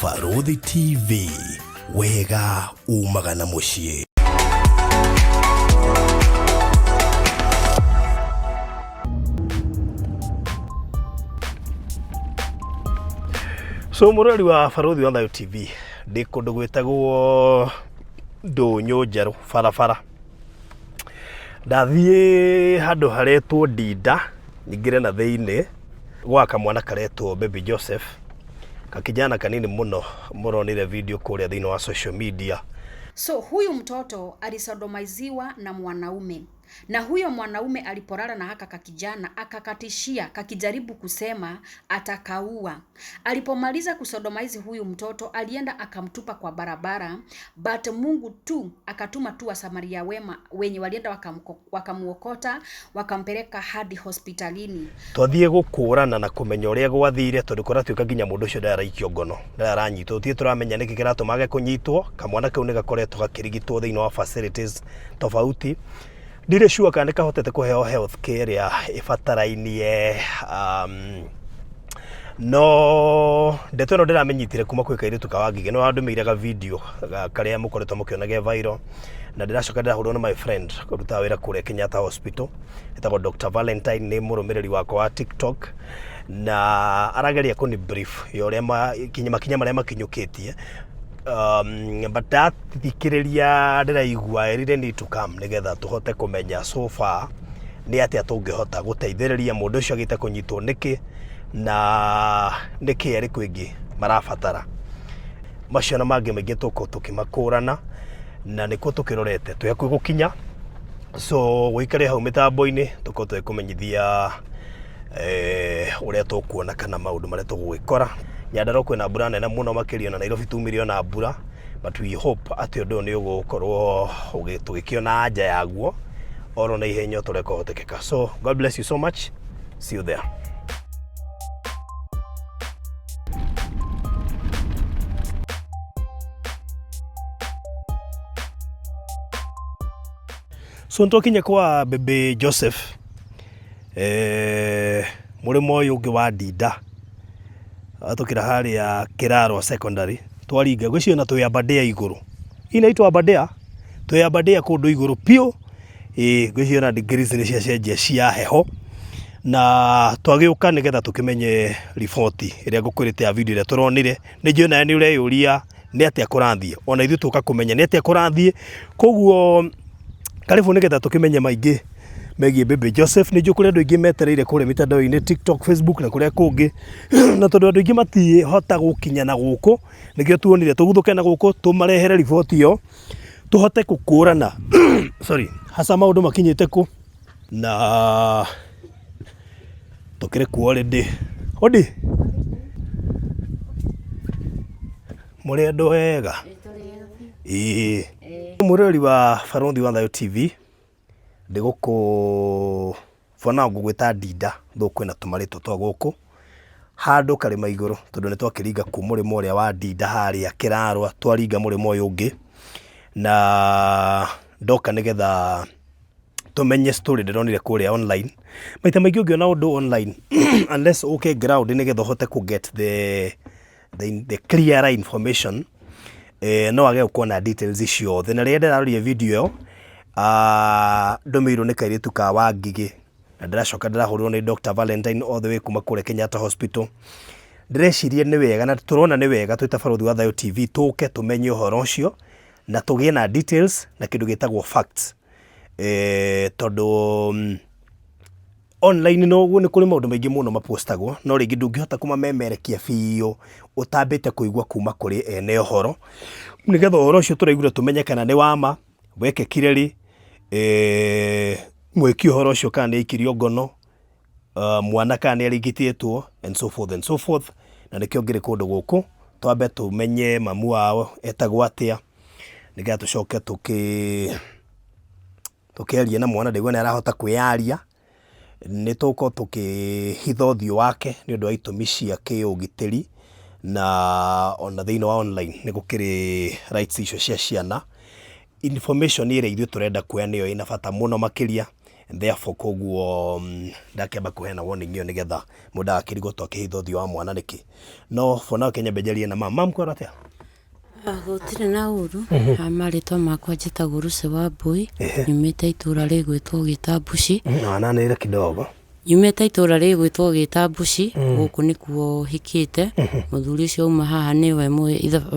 Farodhi TV, wega umagana mushie. So murori wa Farodhi wa TV ndi kundu gwetagwo Ndunyu Njeru barabara. Ndathie handu haretwo Ndinda nyingire na thiini gwa kamwana karetwo Baby Joseph, kakijana kanini muno muronire video kuria thiini wa social media. So huyu mtoto alisodomaiziwa na mwanaume, na huyo mwanaume aliporara na haka kakijana akakatishia, kakijaribu kusema atakaua. Alipomaliza kusodomaizi huyu mtoto alienda akamtupa kwa barabara, but Mungu tu akatuma tu Wasamaria wema wenye walienda wakamuokota wakampeleka hadi hospitalini. Twathie gukurana na kumenya uria gwathire tondu kora tuika ginya mundu ucio ndaraikio ngono ndaranyitwo tie turamenya niki kiratumage kunyitwo kamwana kau ni gakoretwo gakirigitwo thiini wa facilities tofauti. Ndire sure kana kahotete kuheo health care ya ifatarainie no ndeto no ndiramenyitire kuma kwika ire tukawangige no andumiire ga video karia mukoretwo mukionage viral na ndiracoka ndirahurwo na my friend kuruta wira kure Kenyatta Hospital etagwo Dr. Valentine ni murumiriri wako wa TikTok na arageria kuni brief yo rema kinya maria makinyukitie but that thikiriria ndiraigua erire need to come nigetha tuhote kumenya so far ni atia tungihota guteithiriria mundu ucio agite kunyitwo niki na niki eri kwingi marabatara macio na mangi maingi tukimakurana na niko tukirorete tuyakwi gukinya. So wikare hau mitambo-ini tuko twikumenyithia uria tukuona kana maundu maria tugwikora. Nyandarua kwina mbura nene muno makiria na Nairobi tumirio na mbura, but we hope ati undu ni ugukorwo tugikiona anja yaguo oro na ihenya tureka hotekeka. So God bless you so much, see you there. So ntokinya kwa Baby Joseph murimo uyu ungi wa Ndinda atukira hari ya Kiraro secondary twaringa gwicio na tuyambandea iguru inaitwa bandea tuyambandea kundu iguru pio gwicio na degrees ni cia cia heho na twagiuka nigetha tukimenye report iria ngukurite ya video iria turonire ni njona ni ureyuria ni atia kurathie ona ithu tuka kumenya ni atia kurathie koguo karibu nigetha tukimenye maingi megie Baby Joseph. Ni njukuri andu ingi metereire kure mitandao-ini TikTok, Facebook na kuria kungi na tondu andu ingi matie hota gukinya na guku nikio tuonire tuguthuke na guku tumarehere report iyo tuhote kukurana sorry hasa maundu makinyite ku na tukire ku already odi muri andu wega murori wa Farodhi wa TV ndiguku fona ngugwita Ndinda thuku na tumarito twa guku handu karima iguru tondu ni twakiringa ku murimo uria wa Ndinda haria Kirarwa twaringa murimo uyu ungi na ndoka nigetha tumenye story ndironire kuria online maita maingi ungiona undu online unless okay ground nigetha hote ku get the clear information no age ukona details icio then rienda raria video ndomirwo ni kairitu ka Wangige na ndiracoka ndirahurwo ni Dr. Valentine all the way kuma kure Kenyatta Hospital. Ndireciria ni wega na turona ni wega twita Farodhi wa TV tuke tumenye uhoro ucio na tugie na details na kindu gitagwo facts tondu online no ni kuri maundu maingi muno mapostagwo no ringi ndungihota kumamemerekia biu utambite kuigwa kuma kuri ene uhoro nigetha uhoro ucio turaigura tumenye kana ni wama weke kireri mweki uhoro ucio kana ni ikirio ngono mwana kana ni arigititwo and so forth na nikio ngire kundu guku twambe tumenye mamu wao etagwo atia nigetha tucoke tukiaria na mwana ndigwa ni arahota kwiaria ni tuko tukihitha uthio wake ni undu wa itumi cia kiugitiri na ona thiini wa online ni gukiri rights icio cia ciana information ire ithu turenda kuya niyo ina bata muno makiria therefore koguo ndakĩamba kũheana warning ĩyo nĩgetha mũndũ akĩrigwo akĩhitha ũthiũ wa mwana nĩkĩ. No for now Kenya benjerie na mama mkwara atia gũtirĩ na ũru marĩtwa makwa njĩtagwo Lucy Wambui nyumĩte itũra rĩgwĩtwo Gĩtambuci na nanĩrĩra kidogo nyumĩte itũra rĩgwĩtwo Gĩtambuci gũkũ nĩkuo hikĩte mũthuri ũcio uma haha nĩwe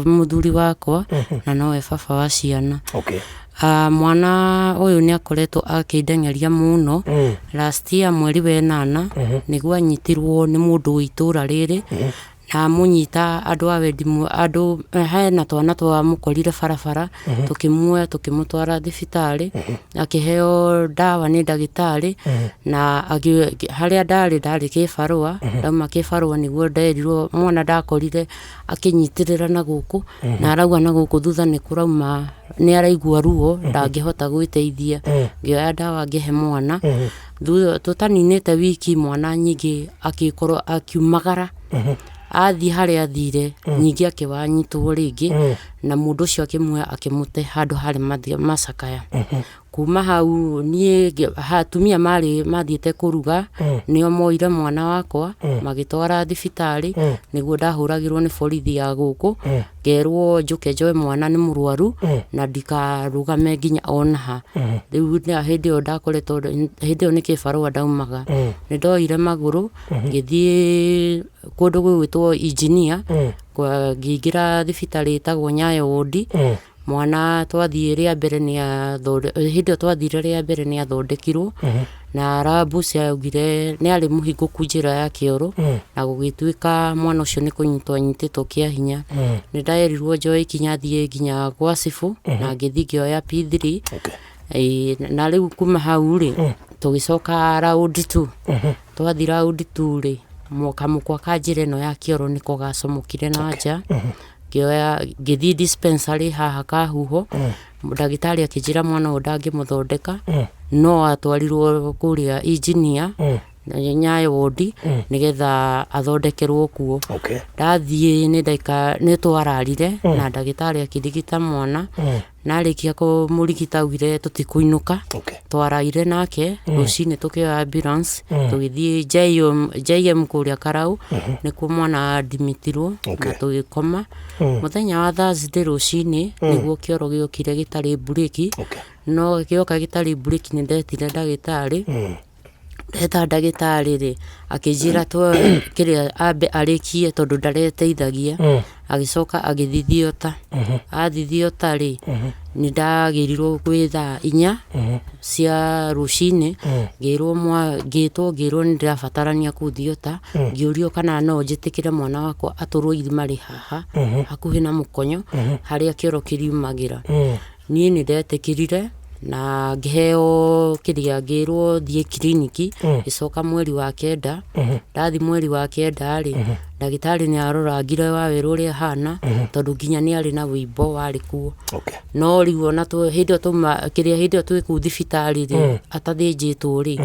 mũthuri wakwa na nowe baba wa ciana. Okay. Mwana ũyũ nĩakoretwo akĩndengeria mũno last year mweri wa 8 nĩguo anyitirwo nĩ mũndũ wĩ itũra rĩrĩ na munyita andũ a wendimu andũ hena twana twa mũkorire barabara tukĩmuoya tukĩmũtwara thibitarĩ akĩheo ndawa nĩ ndagĩtarĩ na harĩa ndarĩ kĩbarũa ndauma kĩbarũa nĩguo nderirwo mwana ndakorire akĩnyitirĩra na gũkũ na arauga na gũkũ thutha nĩ kũrauma nĩ araigua ruo ndangĩhota gwĩteithia ngĩoya ndawa ngĩhe mwana tũtaninĩte wiki mwana nyingĩ akĩkorwo akiumagara athi harĩa athire nyingĩ akĩwanyitwo rĩngĩ na mũndũ ũcio akĩmuoya akĩmũte handũ harĩ macakaya. Kuma hau niĩ atumia mathiĩte kũruga nĩo moire mwana wakwa magĩtwara thibitarĩ nĩguo ndahũragĩrwo nĩ borithi ya gũkũ ngerwo njũke njoe mwana nĩ mũrwaru na ndikarũgame nginya onaha. Rĩu hĩndĩ ĩyo ndakoretwo hĩndĩ ĩyo nĩ kĩbarũa ndaumaga nĩndoire magũrũ ngĩthiĩ kũndũ gwĩtwo Engineer ngĩingĩra thibitarĩ ĩtagwo Nyayo Ward mwana twathiĩ rĩa mbere hĩndĩ ĩyo twathire rĩa mbere nĩathondekirwo na rabu ciaugire nĩarĩ mũhingũku njĩra ya kĩoro na gũgĩtuĩka mwana ũcio nĩ kũnyitwo anyitĩtwo kĩa hinya. Nĩndaerirwo njoe ikinya thiĩ nginya gwa cibũ na ngĩthiĩ ngĩoya P3 na rĩu kuma hau rĩ tũgĩcoka round 2 twathi round 2 rĩ kamũkwa ka njĩra ĩno ya kĩoro nĩko gacomokire na nja ngĩthiĩ dispensary haha Kahuho ndagĩtarĩ akĩnjĩra mwana ũyũ ndangĩmũthondeka no atwarirwo kũrĩa Engineer Nyayo Ward nĩgetha athondekerwo kuo. Ndathiĩ nĩ twararire na ndagĩtarĩ akĩrigita mwana narĩkia kũmũrigita augire tũtikũinũka twaraire nake rũcinĩ tũkĩoya ambulance tũgĩthiĩ JM kũrĩa Karau nĩkuo mwana admitirwo na tũgĩkoma. Mũthenya wa Thursday rũcinĩ nĩguo kĩoro gĩokire gĩtarĩ bureki no gĩoka gĩtarĩ bureki nĩndetire ndagĩtarĩ ndeta ndagĩtarĩ rĩ akĩnjĩra kĩrĩa ambe arĩkie tondũ ndareteithagia agĩcoka agĩthithiota athithiota rĩ nĩndagĩrirwo gwĩ thaa 4 cia rũcinĩ ngĩrwo nĩndĩrabatarania kũthiota ngĩũrio kana no njĩtĩkĩre mwana wakwa atũrwo irima rĩ haha hakuhĩ na mũkonyo harĩa kĩoro kĩriumagĩra. Niĩ nĩndetĩkĩrire na ngĩheo kĩrĩa ngĩrwo thiĩ kiriniki gĩcoka mweri wa 9 ndathi mweri wa 9 rĩ ndagĩtarĩ nĩarorangire Wawerũ ũrĩa hana tondũ nginya nĩarĩ na wĩimbo warĩ kuo. No rĩu ona hĩndĩ ĩyo twĩ kũu thibitarĩ rĩ atathĩnjĩtwo rĩ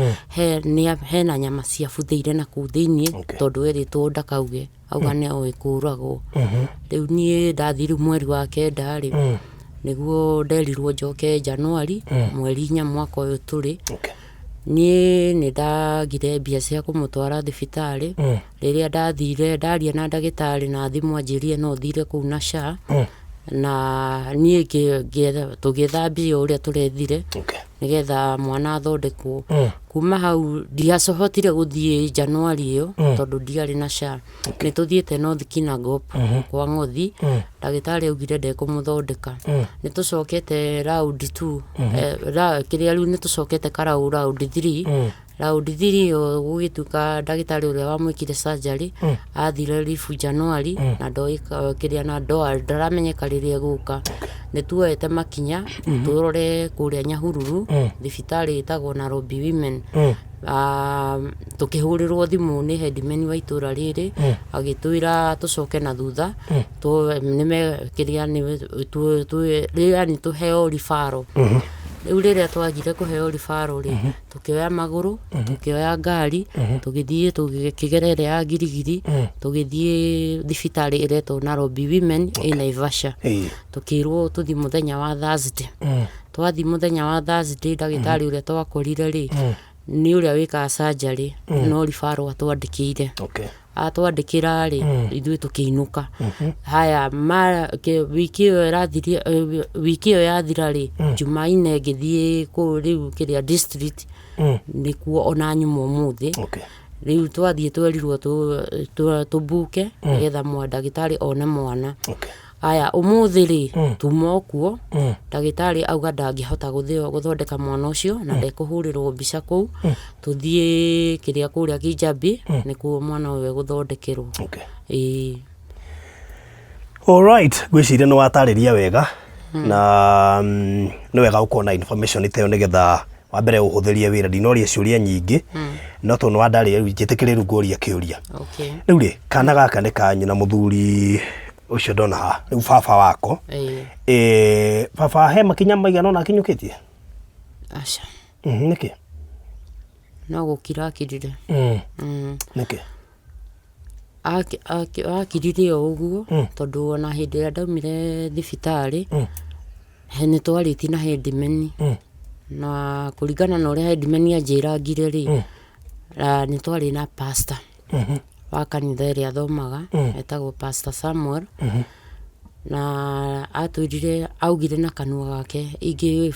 hena nyama ciabuthĩire na kũu thĩinĩ tondũ erĩtwo ndakauge auga nĩoĩ kũragwo. Rĩu niĩ ndathi rĩu mweri wa 9 rĩ nĩguo nderirwo njoke Januari mweri 4 mwaka ũyũ tũrĩ. Niĩ nĩndagire mbia cia kũmũtwara thibitarĩ rĩrĩa ndathire ndaria na ndagĩtarĩ na thimũ anjĩrire no thire kũu na SHA na niĩ tũgĩetha mbia ũrĩa tũrethire nĩgetha mwana athondekwo. Kuma hau ndiacohotire gũthiĩ Januari ĩyo tondũ ndiarĩ na SHA. Nĩtũthiĩte North Kinangop kwa Ng'othi ndagĩtarĩ augire ndekũmũthondeka. Nĩtũcokete round 2 kĩrĩa rĩu nĩtũcokete Karau round 3 round 3 ĩyo gũgĩtuĩka ndagĩtarĩ ũrĩa wamwĩkire surgery athire leave Januari na kĩrĩa na ndaramenyeka rĩrĩa egũka. Nĩtuoete makinya tũrore kũrĩa Nyahururu thibitarĩ ĩtagwo Nairobi Women tukĩhũrĩrwo thimũ nĩ headman wa itũra rĩrĩ agĩtwĩra tũcoke na thutha yani tũheo referral Riu riria twagire kuheo ribaro ri tukioya maguru tukioya ngari tugithie tukigerere ya girigiri tugithie thibitari iretwo Nairobi Women in Naivasha tukirwo tuthi muthenya wa Thursday twathi muthenya wa Thursday ndagitari uria twakorire ri ni uria wikaga surgery no ribaro atwandikire atwandikira ri ithui tukiinuka haya wiki iyo yathira ri Jumaine ngithie ku riu kiria district nikuo ona nyumo muthi riu twathie twerirwo tubuke nigetha ndagitari one mwana aya umuthi ri tuma kuo ndagitari auga ndangihota guthondeka mwana ucio na ndekuhurirwo mbica kuu tuthie kiria kuria Kijabi nikuo mwana uyu guthondekerwo alright gwiciria no watariria wega na no wega ukona information iteyo nigetha wa mbere uhuthirie wira ndinoria ciuria nyingi no to no wandari njitikiriru ngoria kiuria riu ri kana gaka ni kanyu na muthuri ucio ndona ha riu baba wako baba he makinya maigana na akinyukitie aca niki no gukira kirire niki akirire uguo tondu ona hindi ria ndaumire thibitari ni twariti na headman na kuringana na uria headman anjirangire ri ni twari na pastor wa kanitha iria athomaga etagwo Pastor Samuel na atwirire augire na kanua gake ingi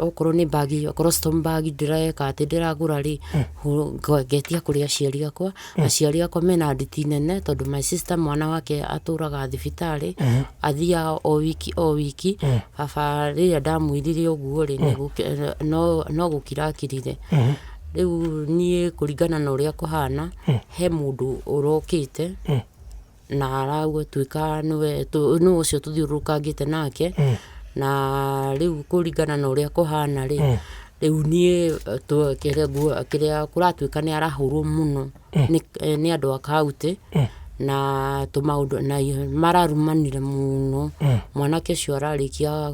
okorwo ni bagi okorwo stone bag ndireka ati ndiragura ri ngetia kuri aciari akwa aciari akwa mena nditi nene tondu my sister mwana wake aturaga thibitari athia o wiki baba riria ndamwirire uguo ri no gukira kirire riu nie kuringana na uria kuhana he mundu urokite na arauga twika niwe ucio tuthiurukangite nake na riu kuringana na uria kuhana ri riu nie kiria kuratwika ni arahurwo muno ni andu a kaunti na tumaundu na mararumanire muno mwanake ucio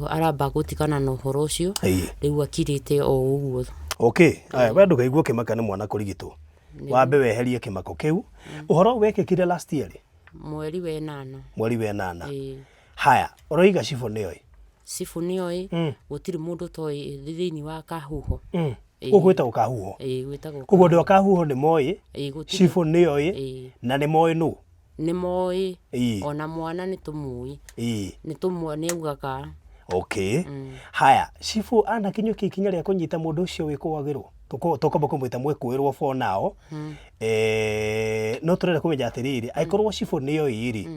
aramba gutikana na uhoro ucio riu akirite o uguo we ndukaigua kimaka ni mwana kurigitwo wambe weherie kimako kiu uhoro wekikire last year mweri wa 8 haya uroiga cifu nioi gutiri mundu toi thiini wa kahuho ugwita ukahuho kugo ndo kahuho ni moi cifu nioi na ni moi nu ni moi ona mwana ni tumui ni tumwone ugaga haya cifu ana kinyuki ikinya ria kunyita mundu ucio wikuwagirwo tukomba kumwita mwikuirwo for now no turere kumenya atiriri aikorwo cifu niyo iri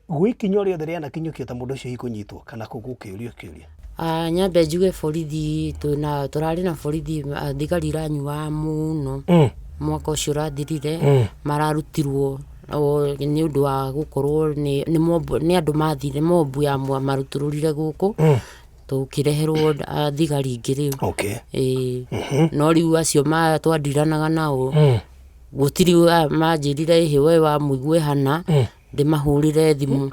gwikinya rio theri ana kinyuki ta mundu ucio ikunyitwo kana kugukiurio nyambe njuge borithi turari na borithi thigari ranyua muno mwaka ucio rathirire mararutirwo ni undu wa gukorwo ni andu mathire mobu ya marutururire guku tukireherwo thigari ingiri no riu acio twandiranaga nao gutiri manjirire ihe we wa muigwe hana ndimahurire thimu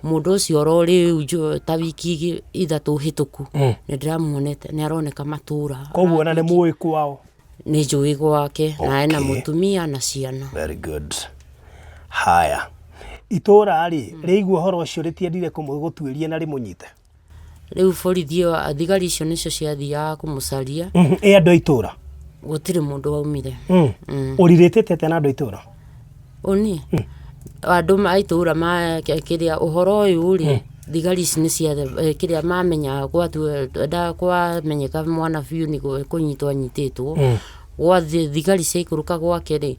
mundu ucio rori ta wiki ithatu hituku ni ndiramuonete ni aroneka matura koguo ona ni muwi kwao ni njui gwake na ena mutumia na ciana very good haya itora ri reigua horo ucio ritiendire kumugutwiria na rimunyite riu borithi thigari icio nicio ciathia kumucaria andu itora gutiri mundu waumire uriritete tena andu itora oni andu aitura ma kiria uhoro uyu ri thigari ici ni cia kiria mamenya kwa menyeka mwana biu ni kunyitwa nyititwo gwa thigari cia ikuruka gwake ri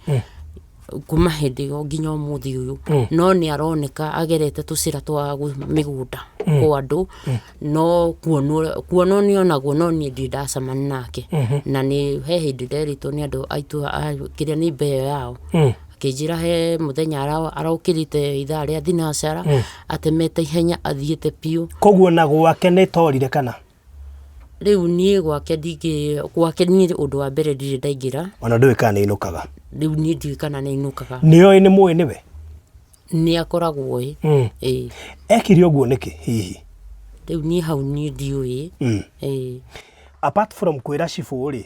kuma hindi nginya umuthi uyu no ni aroneka agerete tucira twa migunda kwa andu no kuonwo ni onaguo no ni ndindacamani nake na ni he hindi nderitwo ni andu aitu kiria ni mbeo yao akijira he muthenya araukirite ithaa ria thinacara atemete ihenya athiete piu koguo na gwake ni torire kana riu nie gwake ni undu wa mbere ndire ndaingira ona ndui kana inukaga riu ni ndui kana ni inukaga niyo ni muwe niwe ni akoragwo ekiri oguo niki hihi Rĩu niĩ hau niĩ ndiũĩ. Apart from kwĩra cibũ rĩ,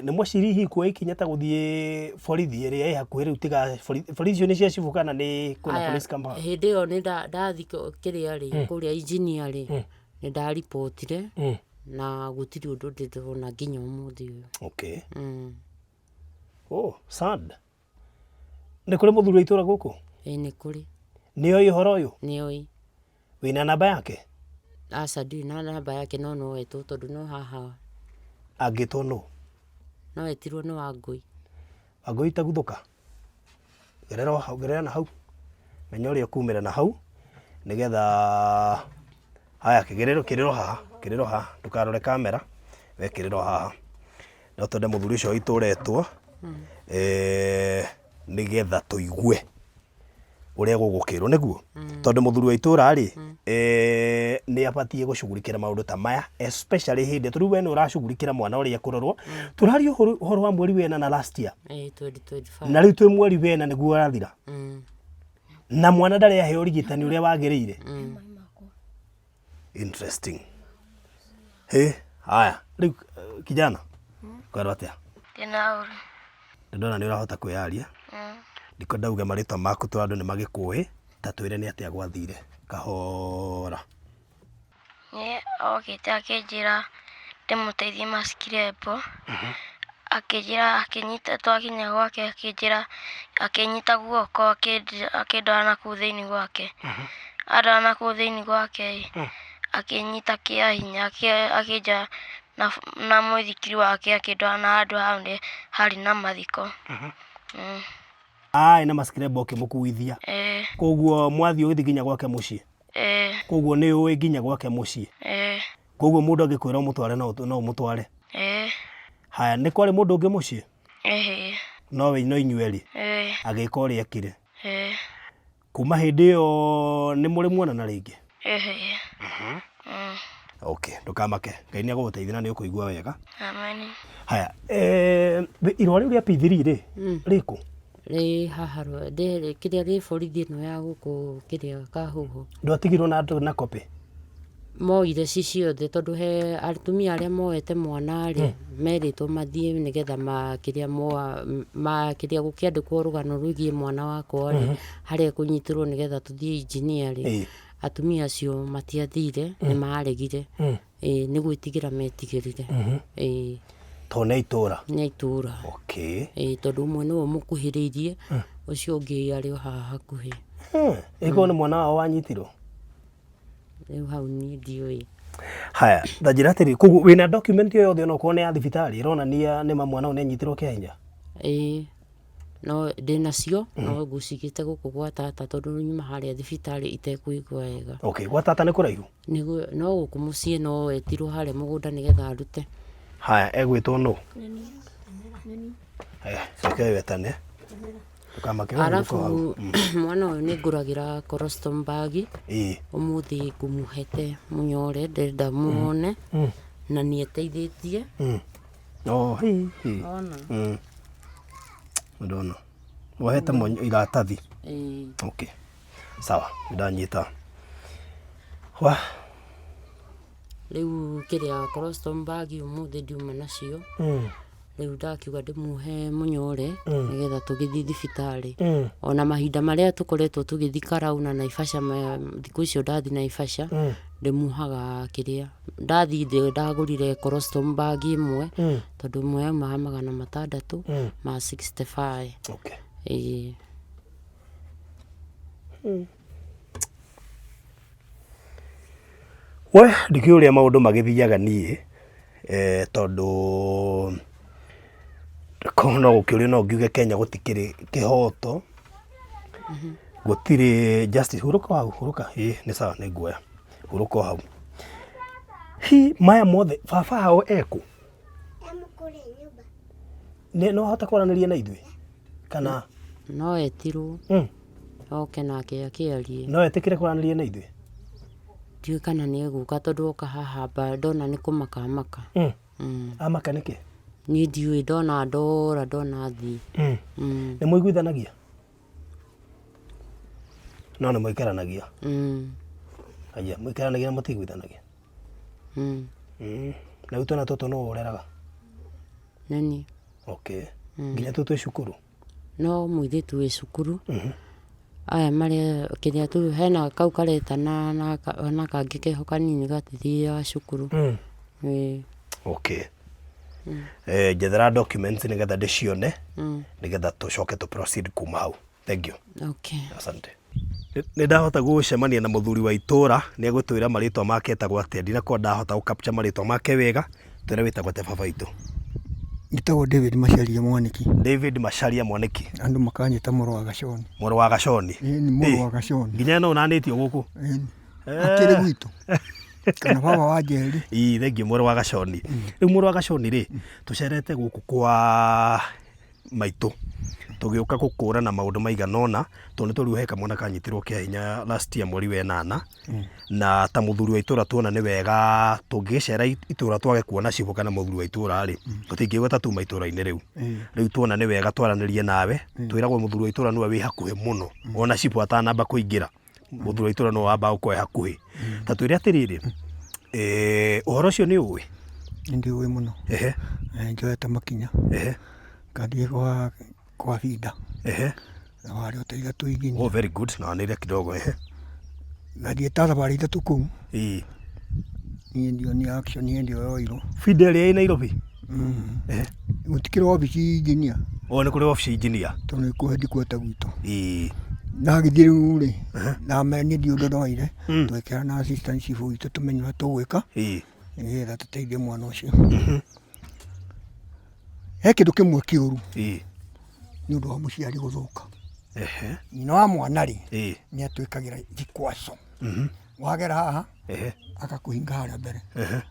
nĩ mwaciri hihi kuoya ikinya ta gũthiĩ borithi ĩrĩa ĩ hakuhĩ rĩu tiga borithi icio nĩ cia cibũ kana nĩ kwĩna police camp hau? Hĩndĩ ĩyo nĩ ndathi kĩrĩa rĩ kũrĩa engineer rĩ nĩ ndaribotire na gũtirĩ ũndũ ndĩrona nginya ũmũthĩ ũyũ. Okay. Oh, sad. Nĩ kũrĩ mũthuri wa itũra gũkũ? Nĩ kũrĩ. Nĩoĩ ũhoro ũyũ? Nĩoĩ. Wĩna namba yake? Aca ndirĩ na namba yake no etwo tondũ no haha. Angĩtwo nũ? No etirwo nĩ Wangũi. Wangũi itaguthũka? Gerera na hau. Menya ũrĩa ũkumĩra na hau nĩgetha haya kĩrĩro haha ndũkarore kamera we kĩrĩro haha no tondũ mũthuri ũcio itũretwo nĩgetha tũigue ũrĩa gũgũkĩrwo nĩguo tondũ mũthuri wa itũra rĩ nĩ abatie gũcugurikĩra maũndũ ta maya especially hĩndĩ tũrĩu we nĩ ũracugurikĩra mwana ũrĩa kũrorwo tũraria ũhoro wa mweri wena na last year 2025 na rĩu twĩ mweri wena nĩguo ũrathira na mwana ndarĩ aheo ũrigitani ũrĩa wagĩrĩire. Interesting. Haya rĩu kijana kwaro atĩa? Ndĩna ndona nĩ ũrahota kwĩyaria ndiko ndauga marĩtwa maku tondũ andũ nĩ magĩkũĩ ta twĩre nĩ atĩa gwathire kahora. Niĩ okĩte akĩnjĩra ndĩmũteithie maskirembo akĩnjĩra akĩnyita twakinya gwake akĩnjĩra akĩnyita guoko akĩndwara na kũu thĩinĩ gwake andwara na kũu thĩinĩ gwake akĩnyita kĩa hinya akĩnja na mũithikiri wake akĩndwara na handũ hau harĩ na mathiko. Na maskirembo ũkĩmũkuithia koguo mwathiĩ ũgĩthiĩ nginya gwake mũciĩ? Koguo nĩ ũĩ nginya gwake mũciĩ? Koguo mũndũ angĩkwĩra ũmũtware no ũmũtware? Haya nĩ kwarĩ mũndũ ũngĩ mũciĩ? No inyuĩ erĩ agĩka ũrĩa ekire? Kuma hĩndĩ ĩyo nĩ mũrĩ muonana rĩngĩ? Okay, ndũkamake Ngai nĩ agũgũteithia na nĩ ũkũigua wega. Amen. Haya irũa rĩu rĩa P3 rĩ rĩkũ? Rĩ haha kĩrĩa rĩ borithi ĩno ya gũkũ kĩrĩa Kahuho. Ndwatigirwo na kopi? Moire ciothe tondũ he atumia arĩa moete mwana rĩ merĩtwo mathiĩ nĩgetha kĩrĩa gũkĩandĩkwo rũgano rwĩgiĩ mwana wakwa rĩ harĩa kũnyitirwo nĩgetha tũthiĩ engineer rĩ atumia acio matiathire nĩ maregire nĩ gwĩtigĩra metigĩrire. To nĩ itũra? Nĩ itũra. Okay. Tondũ ũmwe nĩwe mũkuhĩrĩirie ũcio ũngĩ arĩ o haha hakuhĩ. Ĩkorwo nĩ mwana wao wanyitirwo? Rĩu hau niĩ ndiũĩ. Haya ndanjĩra atĩrĩ koguo wĩna document yothe onakorwo nĩ ya thibitarĩ ĩronania nĩma mwana ũyũ nĩ anyitirwo kĩhinya? No ndĩnacio no ngũcigĩte gũkũ gwa tata tondũ nyuma harĩa thibitarĩ itekũigua wega. Okay, gwa tata nĩ kũraihu? No gũkũ mũciĩ no etirwo harĩa mũgũnda nĩgetha arute. Haya egwĩtwo nũ? Haya coke wetane. Arabu mwana ũyũ nĩ ngũragĩra Colston bag ũmũthĩ ngũmũhete mũnyore ndenda muone na nĩ eteithĩtie. Ndona wahete iratathi? Okay, sawa ndanyita. Rĩu kĩrĩa Colston bag ũmũthĩ ndiuma nacio rĩu ndakiuga ndĩmuhe mũnyore nĩgetha tũgĩthiĩ thibitarĩ. Ona mahinda marĩa tũkoretwo tũgĩthiĩ Karau na Naivasha thikũ icio ndathi Naivasha ndĩmuhaga kĩrĩa ndathi ndagũrire Colston bag ĩmwe tondũ ĩmwe yaumaga 600 ma 65. Okay. We ndikĩũĩ ũrĩa maũndũ magĩthiaga niĩ tondũ no gũkĩũria no ngiuge Kenya gũtikĩrĩ kĩhoto gũtirĩ justice. Hurũka hau hurũka nĩ sawa nĩ nguoya hurũka hau. Maya mothe baba hao ekũ? No hota kwaranĩria na ithuĩ kana? No etirwo oke nake akĩarie. No etĩkĩre kwaranĩria na ithuĩ? Ndiũĩ kana nĩ egũka tondũ oka haha ndona nĩ kũmakamaka. Amaka nĩkĩ? Niĩ ndiũĩ ndona ndora ndona thi. Nĩ mũiguithanagia? No nĩ mũikaranagia? Aya mwikaranagia na mutigwithanagia. Na utona toto no ureraga. Nani? Okay. Nginya toto cukuru. No mwithitu wi cukuru. Aya mari kiria tu hena kau kareta na kangi keho kanini gatithia cukuru. Okay. Jethera documents nigetha ndicione nigetha tucoke tu proceed kuma hau. Thank you. Okay. Asante. Nĩ ndahota gũcemania na mũthuri wa itũra nĩ egũtwĩra marĩtwa make etagwo atĩa. Ndinakwa ndahota gũcapture marĩtwa make wega. Twĩre wĩtagwo atĩa baba witũ? Ngĩtagwo David Macharia Mwaniki. David Macharia Mwaniki. Andũ makanyita mũrũ wa Gachoni. Mũrũ wa Gachoni. Ni mũrũ wa Gachoni. Nginya no nanĩtio gũkũ. Akĩrĩ gwitũ. Kana baba wa Njeri. Thengiũ mũrũ wa Gachoni. Rĩu mũrũ wa Gachoni rĩ tũcerete gũkũ kwa maitũ. Tũgĩũka gũkũrana maũndũ maiganona tondũ tũrĩu he kamwana kanyitirwo kĩa hinya last year mweri wa 8 na ta mũthuri wa itũra tuona nĩ wega tũngĩcera itũra twage kuona cibũ kana mũthuri wa itũra rĩ tũtingĩgweta tuma itũra-inĩ rĩu tuona nĩ wega twaranĩrie nawe twĩragwo mũthuri wa itũra nĩwe wĩ hakuhĩ mũno ona cibũ atanamba kũingĩra mũthuri wa itũra no wamba gũkorwo hakuhĩ ta twĩre atĩrĩrĩ ũhoro ũcio nĩ ũĩ? Nĩ ũĩ mũno. Njoete makinya. Ngathiĩ kwa Vida. Na wale utaiga tu ingine. Oh, very good. Na nile kidogo Ngathiĩ ta thabarĩ itatu kũu. Niĩ ndio ni action niĩ ndio yoiro. Vida ĩrĩa ĩ Nairobi. Gũtikĩrĩ obici engineer. Nĩ kũrĩ obici engineer. Tondũ nĩkuo kweta gwitũ. Na gĩthiĩ rĩu rĩ na meni ndio ndoire twekera na assistant chief witũ tũmenye ũrĩa tũgwĩka nĩgetha tũteithie mwana ũcio. He kĩndũ kĩmwe kĩũru nĩ ũndũ wa mũciari gũthũka. Nyina wa mwana rĩ nĩ atwĩkagĩra thikwaco. Wagera haha akakũhinga harĩa mbere.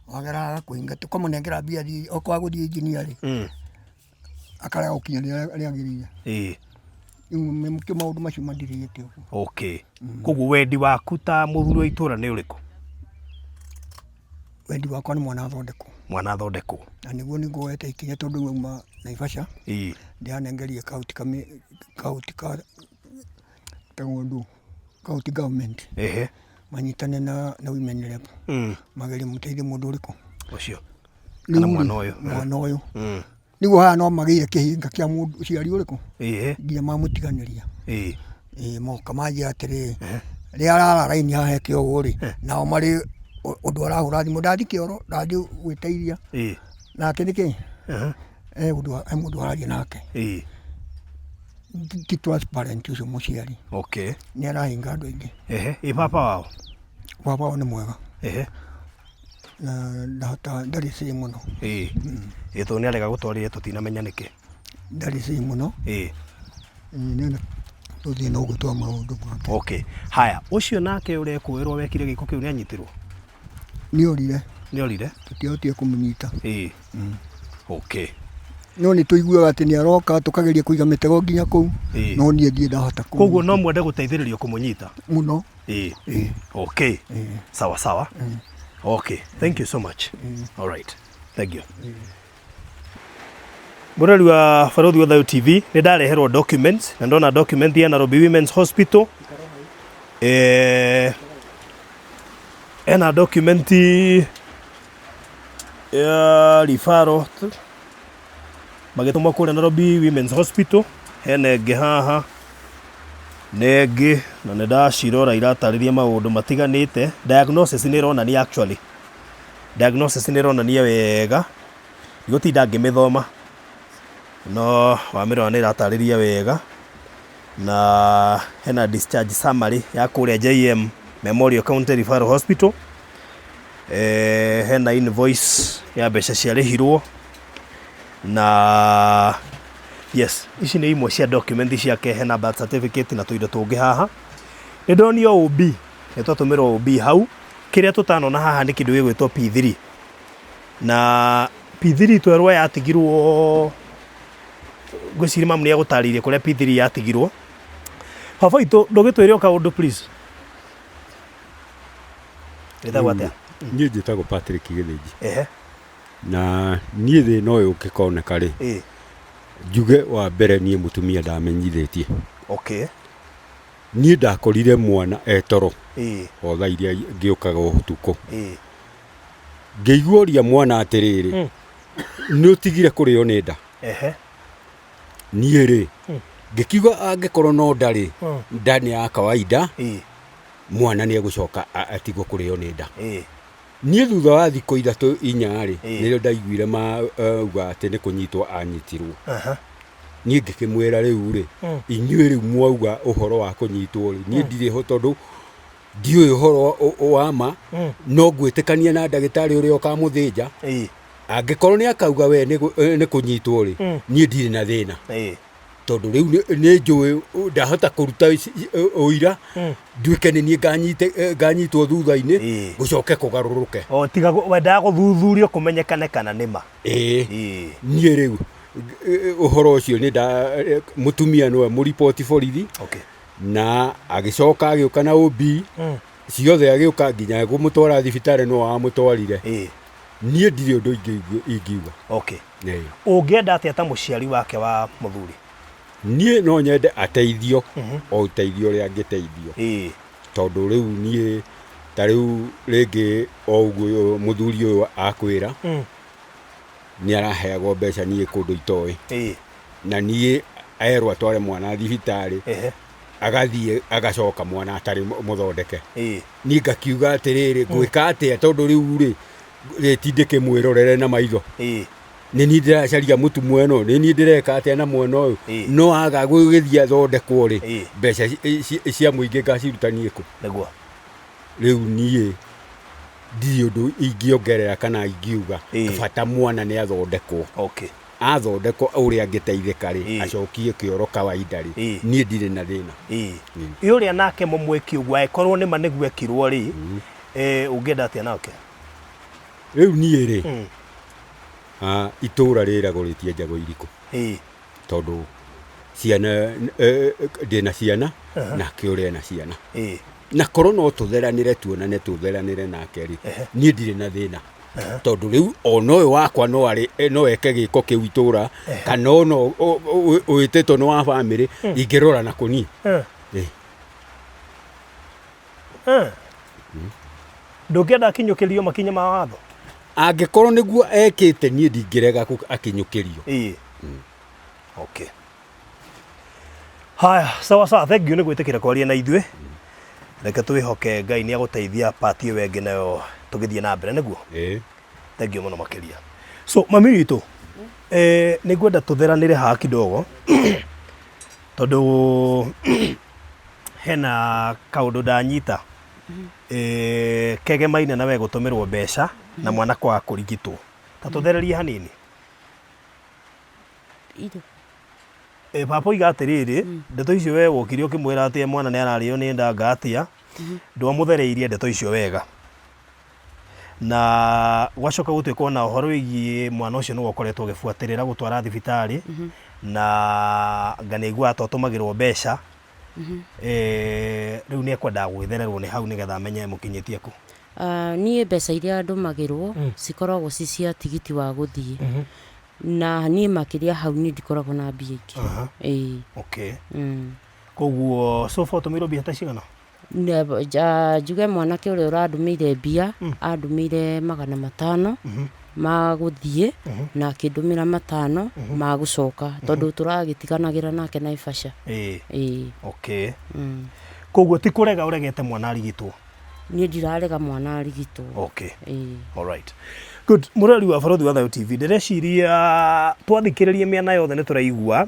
Wagera haha akakũhinga tũkamũnengera mbia okorwo agũthiĩ engineer rĩ akarega gũkinya rĩrĩa agĩrĩire. Mĩmũkĩ maũndũ macio mandirĩte ũguo. Okay. Koguo wendi waku ta mũthuri wa itũra nĩ ũrĩkũ? Wendi wakwa nĩ mwana athondekwo. Mwana athondekwo. Na nĩguo nĩngwoete ikinya tondũ wauma Naivasha. Ndianengerie county government. Manyitane na women rep. Magerie mũteithie mũndũ ũrĩkũ. Ũcio. Kana mwana ũyũ. Mwana ũyũ. Nĩguo haha no magĩire kĩhinga kĩa mũndũ ũciari ũrĩkũ. Nginya mamũtiganĩria. Moka manjĩra atĩrĩ rĩrĩa arara raini haha heke ũguo rĩ nao marĩ ũndũ arahũra thimũ ndathi kĩoro ndathi gwĩteithia nake nĩkĩ mũndũ araria nake ti transparent ũcio mũciari. Nĩ arahinga andũ aingĩ. Baba wao? Baba wao nĩ mwega. Na ndahota ndarĩ cĩ mũno. Tondũ nĩ arega gũtwarĩre tũtinamenya nĩkĩ. Ndarĩ cĩ mũno. Nĩ tũthiĩ na ũguo twa maũndũ make. Okay. Haya, ũcio nake ũrĩa kwĩrwo wekire gĩko kĩu nĩ anyitirwo? Nĩ orire. Tũtiahotire kũmũnyita. Okay. No nĩ tũiguaga atĩ nĩ aroka tũkageria kũiga mĩtego nginya kũu no niĩ ndiĩ ndahota kũu. Koguo no mwende gũteithĩrĩrio kũmũnyita? Mũno. Okay. Sawa sawa. Okay. Thank you so much. All right. Thank you. Mũrori wa Barothi wa Thayũ TV nĩ ndareherwo documents na ndona document ya Nairobi Women's Hospital. Ena document ya referral magĩtũma kũrĩa Nairobi Women's Hospital. Hena ĩngĩ haha na ĩngĩ na nĩ ndacirora iratarĩria maũndũ matiganĩte. Diagnosis nĩ ĩronania actually. Diagnosis nĩ ĩronania wega. Gũtinda ngĩmĩthoma no wamĩrora nĩ ĩratarĩria wega na hena discharge summary ya kũrĩa JM Memorial County Referral Hospital. Hena invoice ya mbeca ciarĩhirwo na yes, ici nĩ imwe cia document ciake. Hena birth certificate na tũindo tũngĩ haha. Nĩ ndonio OB, nĩ twatũmĩrwo OB hau. Kĩrĩa tũtanona haha nĩ kĩndũ gĩgwĩtwo P3 na P3 twerwo yatigirwo ngwĩciria mamu nĩ agũtarĩirie kũrĩa P3 yatigirwo. Baba witũ ndũgĩtwĩre kaũndũ please. Wĩtagwo atĩa? Niĩ njĩtagwo Patrick Gĩthĩnji. Na niĩ thĩna ũyũ ũngĩkoneka rĩ njuge wa mbere niĩ mũtumia ndamenyithĩtie. Okay. Niĩ ndakorire mwana etoro o thaa iria ngĩũkaga ũtukũ ngĩigua ũria mwana atĩrĩrĩ nĩ ũtigire kũrĩo nĩ nda niĩ rĩ ngĩkiuga angĩkorwo no ndarĩ nda nĩ ya kawaida mwana nĩ egũcoka atigwo kũrĩo nĩ nda niĩ thutha wa thikũ ithatũ inya rĩ nĩrĩo ndaiguire mauga atĩ nĩ kũnyitwo anyitirwo niĩ ngĩkĩmwĩra rĩu rĩ inyuĩ rĩu mwauga ũhoro wa kũnyitwo rĩ niĩ ndirĩ ho tondũ ndiũĩ ũhoro wa ma no ngwĩtĩkania na ndagĩtarĩ ũrĩa ũkamũthĩnja angĩkorwo nĩ akauga we nĩ kũnyitwo rĩ niĩ ndirĩ na thĩna tondũ rĩu nĩ njũĩ ndahota kũruta ũira nduĩke nĩ niĩ nganyitwo thutha-inĩ gũcoke kũgarũrũke tiga wendaga gũthuthurio kũmenyekane kana nĩ ma niĩ rĩu ũhoro ũcio nĩ mũtumia nĩwe mũripoti borithi na agĩcoka agĩũka na OB ciothe agĩũka nginya gũmũtwara thibitarĩ no amũtwarire niĩ ndirĩ ũndũ ingiuga ũngĩenda atĩa ta mũciari wake wa mũthuri niĩ no nyende ateithio o ũteithio ũrĩa angĩteithio tondũ rĩu niĩ ta rĩu rĩngĩ o ũguo mũthuri ũyũ akwĩra nĩ araheagwo mbeca niĩ kũndũ itoĩ na niĩ erwo atware mwana thibitarĩ agathiĩ agacoka mwana atarĩ mũthondeke niĩ ngakiuga atĩrĩrĩ ngwĩka atĩa tondũ rĩu rĩ rĩtindĩke mwĩrorere na maitho nĩ niĩ ndĩracaria mũtumũ ĩno nĩ niĩ ndĩreka atĩa na mwana ũyũ no aga gũgĩthiĩ athondekwo rĩ mbeca cia mũingĩ ngaciruta niĩ kũ rĩu niĩ ndirĩ ũndũ ingĩongerera kana ingiuga bata mwana nĩ athondekwo athondekwo ũrĩa angĩteithĩka rĩ acokie kĩoro kawaida rĩ niĩ ndirĩ na thĩna ũrĩa nake mũmwĩki ũguo angĩkorwo nĩ ma nĩguo ekirwo rĩ ũngĩenda atĩa nake rĩu niĩ rĩ itũũra rĩragũrĩtie njagũ irikũ tondũ ciana ndĩna ciana nake ũrĩa ena ciana na korwo no tũtheranĩre tuonane tũtheranĩre nake rĩ niĩ ndirĩ na thĩna tondũ rĩu ona ũyũ wakwa no eke gĩko kĩu itũũra kana ona wĩtĩtwo nĩ wa bamĩrĩ ingĩrora nakũ niĩ ndũngĩenda akinyũkĩrio makinya ma watho angĩkorwo nĩguo ekĩte niĩ ndingĩrega akinyũkĩrio haya sawa sawa thengiũ nĩ gwĩtĩkĩra kwaria na ithuĩ reke twĩhoke Ngai nĩ agũteithia pati ĩyo ĩngĩ nayo tũgĩthiĩ na mbere nĩguo thengiũ mũno makĩria so mami witũ nĩ ngwenda tũtheranĩre haha kidogo tondũ hena kaũndũ ndanyita kegemaine nawe gũtũmĩrwo mbeca na mwana kwaga kũrigitwo ta tũthererie hanini papa oiga atĩrĩrĩ ndeto icio we wokire ũkĩmwĩra atĩ mwana nĩ ararĩo nĩ nda ngatia ndwamũthereirie ndeto icio wega na gwacoka gũtuĩka na ũhoro wĩgiĩ mwana ũcio nĩwe ũkoretwo ũgĩbuatĩrĩra gũtwara thibitarĩ na nganĩigua atotũmagĩrwo mbeca rĩu nĩ ekwendaga gwĩthererwo nĩ hau nĩgetha amenye mũkinyĩtie kũ niĩ mbeca iria ndũmagĩrwo cikoragwo ci cia tigiti wa gũthiĩ na niĩ makĩria hau niĩ ndikoragwo na mbia ingĩ koguo sofa ũtũmĩirwo mbia ta cigana njuge mwanake ũrĩa ũrandũmĩire mbia andũmĩire 500 ma gũthiĩ na akĩndũmĩra 500 ma gũcoka tondũ tũragĩtiganagĩra nake Naivasha koguo ti kũrega ũregete mwana arigitwo niĩ ndirarega mwana arigitwo alright good mũrori wa Barũthi wa Thayũ TV ndĩreciria twathikĩrĩrie mĩena yothe nĩ tũraigua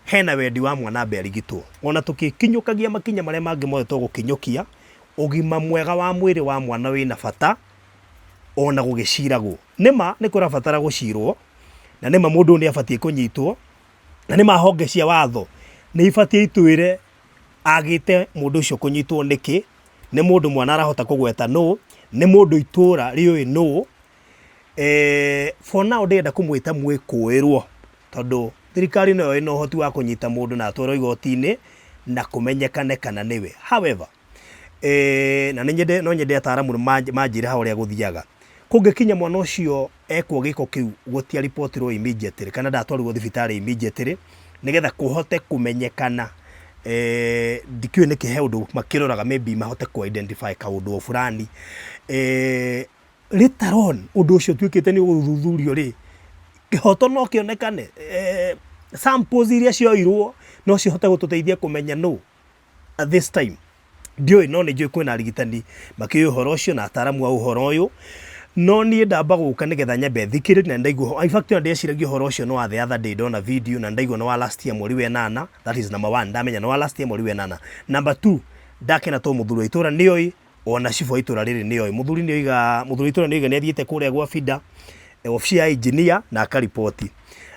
hena wendi wa mwana ambe arigitwo ona tũkĩkinyũkagia makinya marĩa mangĩ mothe tũgũkinyũkia ũgima mwega wa mwĩrĩ wa mwana wĩna bata ona gũgĩciragwo nĩma nĩ kũrabatara gũcirwo na nĩma mũndũ nĩ abatie kũnyitwo na nĩma honge cia watho nĩ ibatie itwĩre agĩte mũndũ ũcio kũnyitwo nĩkĩ nĩ mũndũ mwana arahota kũgweta nũ nĩ mũndũ itũũra rĩũĩ nũ for now ndĩrenda kũmwĩta mwĩkũĩrwo tondũ thirikari nayo ĩna ũhoti wa kũnyita mũndũ na atwarwo igoti-inĩ na kũmenyekane kana nĩwe however na no nyende ataaramu manjĩre ha ũrĩa gũthiaga kũngĩkinya mwana ũcio ekwo gĩko kĩu gũtiaripotirwo immediately kana ndatwarirwo thibitarĩ immediately nĩgetha kũhote kũmenyekana ndikiwe nä kä he å ndå makä maybe mahote ku identify kaundu fulani later on å ndå å cio tuä kä te nä å gå thuthurio rä kä hoto no kä onekane samples iria cioirwo no cihote gå tå teithia kå menya no at this time ndiå no nä njå kwä na arigitani makä å horo å cio na ataramu a å horo å yå no niä ndamba gå ka nä getha nyambe thikä rä na ndaigua in fact ndeciragia å horo å cio no wa the other day ndona video na ndaigua no wa last year mweri wa 8 that is number 1 ndamenya no wa last year mweri wa 8 number 2 ndakena to muthuri wa itura nä oĩ ona cibũ itura rĩrĩ nĩ oĩ muthuri itura nĩ oiga nĩ athiĩte kũrĩa gwa bida ofici ya engineer na akaripoti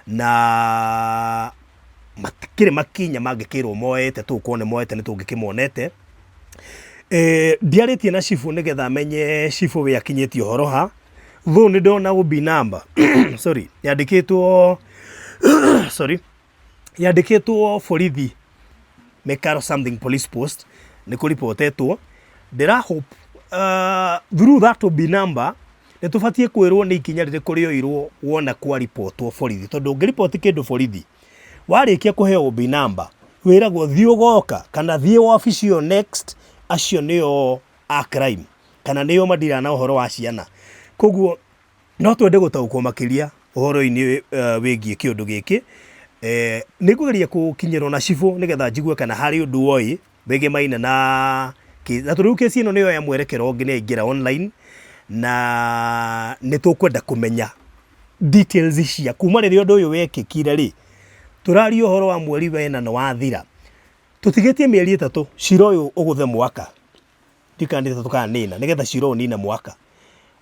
na matikĩrĩ makinya mangĩkĩrwo moete tũkuona moete nĩ tũngĩkĩmonete ndiarĩtie na cibũ nĩgetha menye cibũ we akinyĩtie ũhoro ha though nĩ ndona ũbi number sorry yandĩkĩtwo sorry yandĩkĩtwo borithi Mekaro something police post nĩ kũripotetwo ndĩra hope through that OB number nĩ tũbatiĩ kwĩrwo nĩ ikinya rĩrĩ kũrĩ oirwo wona kwa ripotwo borithi tondũ ũngĩripoti kĩndũ borithi warĩkia kũheo OB number wĩragwo thiĩ ũgoka kana thiĩ wabici ĩyo next acio nĩo a crime kana nĩo madira na ũhoro wa ciana koguo no twende gũtaũkwo makĩria ũhoro-inĩ wĩgiĩ kĩũndũ gĩkĩ nĩ kũgeria gũkinyĩrwo na cibũ nĩgetha njigue kana harĩ ũndũ woĩ wĩgiĩ Maina na tũrĩu kesi ĩno nĩyo ya mwerekero ũngĩ nĩ ingĩra online na nĩ tũkwenda kũmenya details cia kuma rĩrĩa ũndũ ũyũ wekĩkire rĩ tũraria ũhoro wa mweri wa 4 wathira tũtigĩtie mĩeri 3 cira ũyũ ũgũthe mwaka ndikandĩte tũkanina nĩgetha cira ũnina mwaka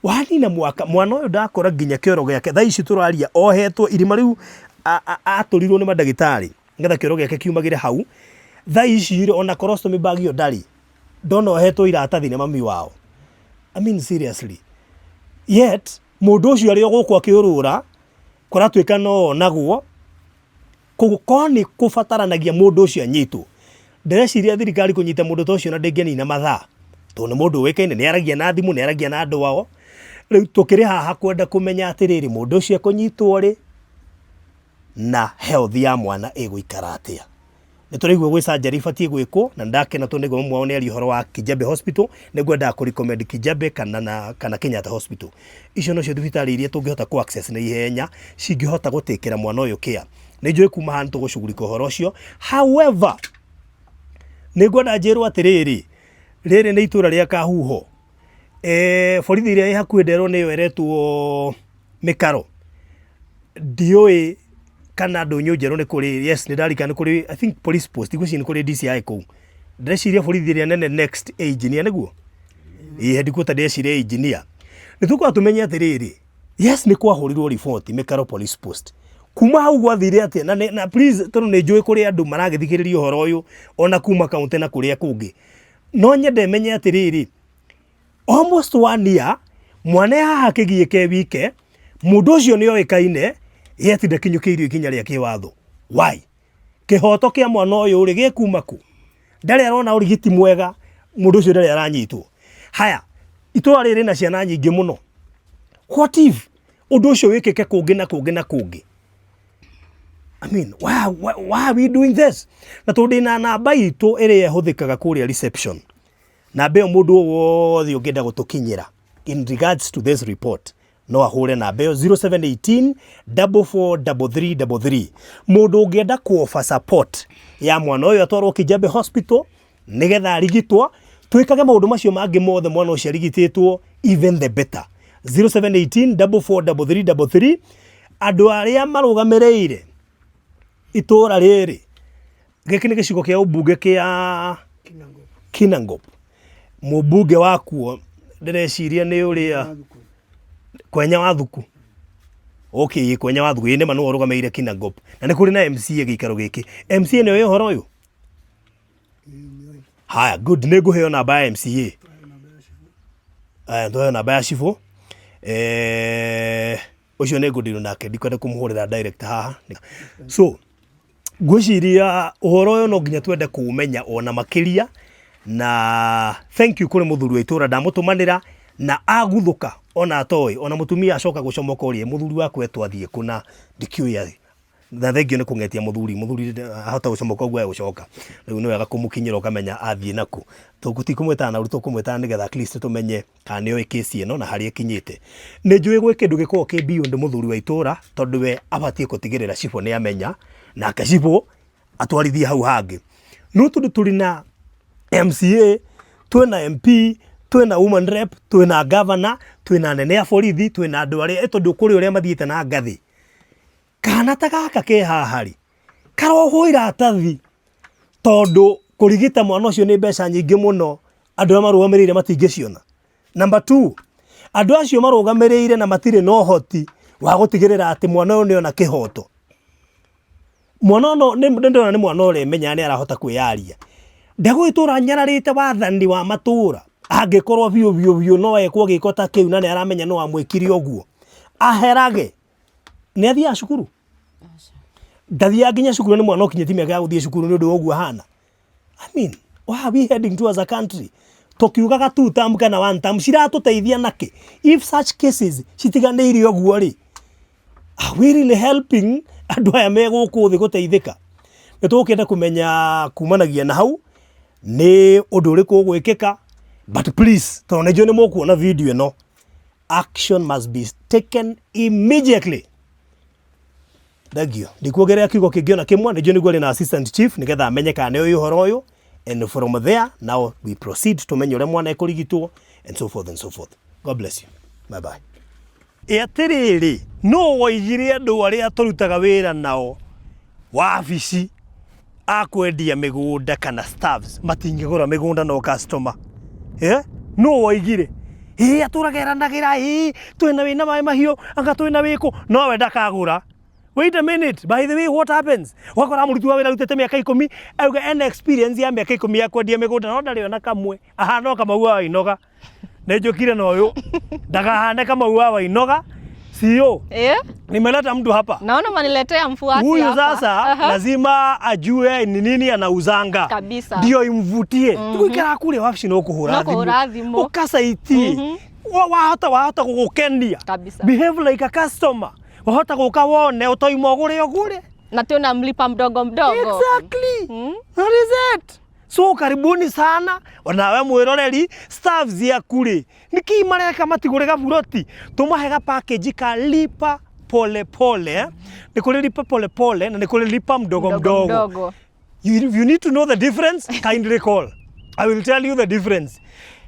wanina mwaka mwana ũyũ ndakora nginya kĩoro gĩake thaa ici tũraria ohetwo irima rĩu atũrirwo nĩ mandagĩtarĩ nĩgetha kĩoro gĩake kiumagĩre hau thaa ici ona colostomy bag ĩyo ndarĩ ndona ohetwo iratathi nĩ mami wao I mean seriously yet mũndũ ũcio arĩ gũkũ akĩũrũra kũratuĩka no nagwo koguo nĩ kũbataranagia mũndũ ũcio anyitwo ndĩreciria thirikari kũnyita mũndũ ta ũcio na ndĩngĩnina mathaa tondũ nĩ mũndũ ũĩkaine nĩ aragia na thimũ nĩ aragia na andũ ao rĩu tũkĩrĩ haha kwenda kũmenya atĩrĩrĩ mũndũ ũcio ekũnyitwo rĩ na health ya mwana ĩgũikara atĩa nĩ tũraigua gwĩ surgery ibatiĩ gwĩkwo na ndakena tondũ nĩguo mwao nĩ ari ũhoro wa Kijabe Hospital nĩngwendaga kũrecommend Kijabe kana Kenyatta Hospital icio nocio thibitarĩ iria tũngĩhota ku access na ihenya cingĩhota gũtĩkĩra mwana ũyũ care nĩ njũĩ kuma haha nĩtũgũcugurika ũhoro ũcio however nĩngwenda njĩrwo atĩrĩrĩ rĩrĩ nĩ itũra rĩa Kahuho borithi ĩrĩa ĩ hakuhĩ nderwo nĩyo ĩretwo Mekaro ndiũĩ kana ndũnyũ njerũ nĩ kũrĩ yes nĩ ndarikana nĩ kũrĩ I think police post igũci nĩ kũrĩ DCI kũu ndĩreciria borithi ĩrĩa nene next engineer nĩguo headquarter ndĩreciria engineer nĩ tũkwenda tũmenye atĩrĩrĩ yes nĩ kwahũrirwo report Mekaro police post kuma hau gwathire atĩa na please tondũ nĩ njũĩ kũrĩ andũ maragĩthikĩrĩria ũhoro ũyũ ona kuma kaunti na kũrĩa kũngĩ no nyende menye atĩrĩrĩ almost 1 year mwana haha kĩgiĩ wike mũndũ ũcio nĩ oĩkaine yeti ndakinyũkĩirio ikinya rĩa kĩwatho why kĩhoto kĩa mwana ũyũ rĩ gĩkuma kũ ndarĩ arona ũrigiti mwega mũndũ ũcio ndarĩ aranyitwo haya itũra rĩrĩ na ciana nyingĩ mũno what if ũndũ ũcio wĩkĩke kũngĩ na kũngĩ na kũngĩ I mean why are we doing this na tondũ na namba itũ ĩrĩa ĩhũthĩkaga kũrĩa reception namba ĩyo mũndũ wothe ũngĩenda gũtũkinyĩra in regards to this report no ahũre namba ĩyo 0718 443333 mũndũ ũngĩenda kuofa support ya mwana ũyũ atwarwo Kijabe Hospital nĩgetha arigitwo twĩkage maũndũ macio mangĩ mothe mwana ũcio arigitĩtwo even the better 0718 443333 andũ arĩa marũgamĩrĩire itũra rĩrĩ gĩkĩ nĩ gĩcigo kĩa ũmbunge kĩa Kinangop mũmbunge wakuo ndĩreciria nĩ ũrĩa Kwenya Wathuku okay Kwenya Wathuku nĩ manũ ũrũgamĩire Kinangop na nĩ kũrĩ na MCA gĩikaro gĩkĩ MCA nĩ oĩ ũhoro ũyũ haya good nĩ ngũheo namba ya MCA ndoyo namba ya cibũ ũcio nĩ ngũndirwo nake ndikwenda kũmũhũrĩra direct haha so ngwĩciria ũhoro ũyũ no nginya twende kũũmenya ona makĩria na thank you kũrĩ mũthuri wa itũra ndamũtũmanĩra na aguthũka ona atoĩ ona mũtumia acoka gũcomoka ũrĩa mũthuri wakwe twathiĩ kuna ndikĩũĩ na thengio nä kå ngetia muthuri ahota gå comoka guo gå coka rä u nä wega kå må kinyä ra å kamenya athiä naku tikå mwä tana naru tå kå mwä tana nä getha at least tå menye kana nä oä kä ä no na harä ĩkinyä te nä njå ä gwä kä ndå gä korwo kä beyond må thuri wa itå ra tondå we abatiä gå tigä rä ra cibå nä amenya nake cibå atwarithie hau hangä no tondå tå rä na MCA twina MP twina woman rep twina governor twina nene ya borithi twina andå arä tondå kå rä å rä a mathiäte na ngathä kana ta gaka ke hahari karohwo iratathi tondu kurigita mwana ucio ni mbeca nyingi muno andu amarugamirire matingiciona. Number 2, andu acio marugamirire na matire no hoti wa gutigirira ati mwana uyu ni ona kihoto. Mwana no ndona ni mwana uri menya ni arahota kwiyaria ndagwitura nyararite wathani wa matura angikorwo biu no ekwo gikota kiu na ni aramenya no amwikiri oguo aherage ni athia cukuru ndathia nginya cukuru ni mwana okinyeti miaka ya guthie cukuru ni undu oguo hana. I mean, where are we heading to as a country? Tokiugaga 2 term kana 1 term ciratuteithia nake if such cases citiganĩire oguo ri are we really helping andu aya me guku thi guteithika? Ni tukenda kumenya kumanagia na hau ni undu uriku ugwikika but please tonejwo ni mukuona video ino action must be taken immediately. Dagio ndikuogerea kiugo kingiona kimwe nijyo niguo na assistant chief nigetha amenye kana uyu horo uyu and from there now we proceed to menye ure mwana ekurigitwo and so forth and so forth. God bless you. Bye bye. Etiriri no waigire andu aria turutaga wira nao wabici akwendia migunda kana staffs matingigura migunda no customer no waigire aturageranagira twina wina mai mahio anga twina wiko no we ndakagura. Wait a minute, by the way, what happens? Wakora murutu wa wira rutete miaka 10 auga ena experience ya miaka 10 ya kwendia migunda no ndari ona kamwe ahana kama uwa inoga nejokire na uyu ndagahane kama uwa inoga sio nimeleta mtu hapa naona maniletea mfuasi huyu hapa sasa lazima ajue ni nini anauzanga kabisa ndio imvutie tukikara kule wapi no kuhura thimu ukasaiti wahota gukendia behave like a customer wahota guka wone utoimo gure na tuna mlipa mdogo exactly that is it. So karibuni sana wanawe mwiroreri staffs ya kule nikimareka matigurega buroti tumahega package ka lipa pole pole lipa pole pole na lipa mdogo. You need to know the difference. Kindly call, I will tell you the difference.